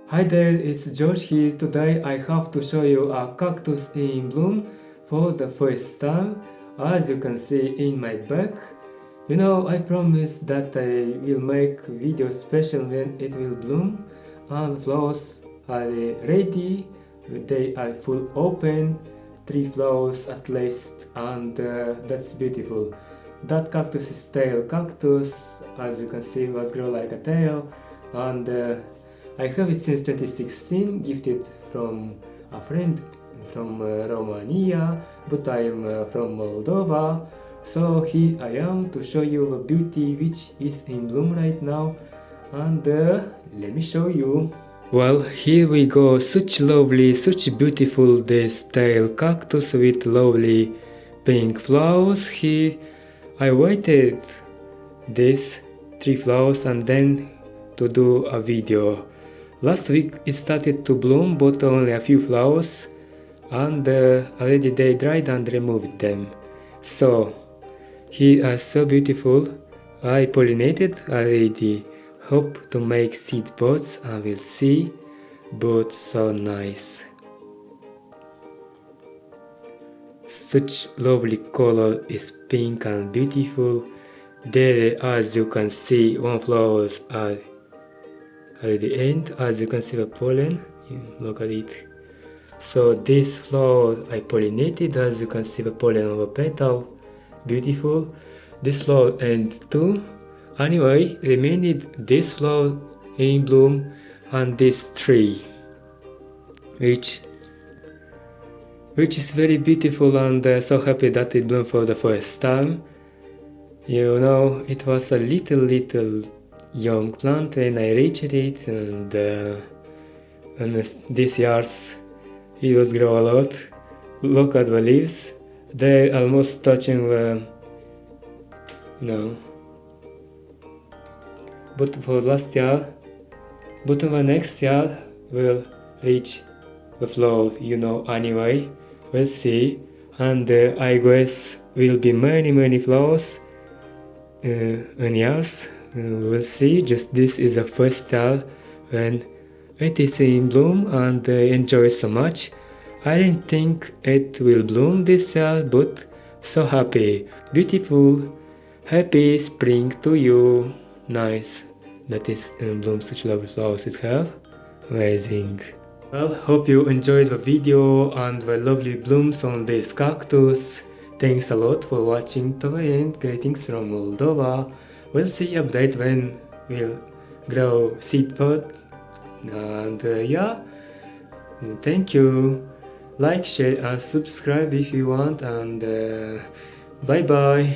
Hi there, it's George here. Today I have to show you a cactus in bloom for the first time. As you can see in my back. I promised that I will make video special when it will bloom and flowers are ready. They are full open, 3 flowers at least, and that's beautiful. That cactus is tail cactus, as you can see, was grow like a tail, and I have it since 2016, gifted from a friend from Romania, but I am from Moldova. So here I am to show you the beauty which is in bloom right now, and let me show you. Well, here we go, such lovely, such beautiful this tail cactus with lovely pink flowers. Here I waited these 3 flowers and then to do a video. Last week it started to bloom, but only a few flowers, and already they dried and removed them. So here are so beautiful. I pollinated already. Hope to make seed pods and we'll see, but so nice. Such lovely color is pink and beautiful. There, as you can see, one flower are at the end. As you can see the pollen, look at it. So this flower I pollinated, as you can see the pollen on the petal, beautiful. This flower and too. Anyway, remained this flower in bloom and this tree, which is very beautiful, and so happy that it bloomed for the first time. It was a little young plant when I reached it, and these years it was grow a lot. Look at the leaves, they're almost touching the, but for last year, but in the next year will reach the flower, anyway, we'll see, and I guess will be many flowers in years. We'll see. Just this is the first year when it is in bloom, and I enjoy so much. I didn't think it will bloom this year, but so happy, beautiful, happy spring to you. Nice that is in bloom, such lovely flowers it have. Amazing. Well, hope you enjoyed the video and the lovely blooms on this cactus. Thanks a lot for watching to the end. Greetings from Moldova. We'll see update when we'll grow seed pod. And thank you. Like, share and subscribe if you want, and bye bye.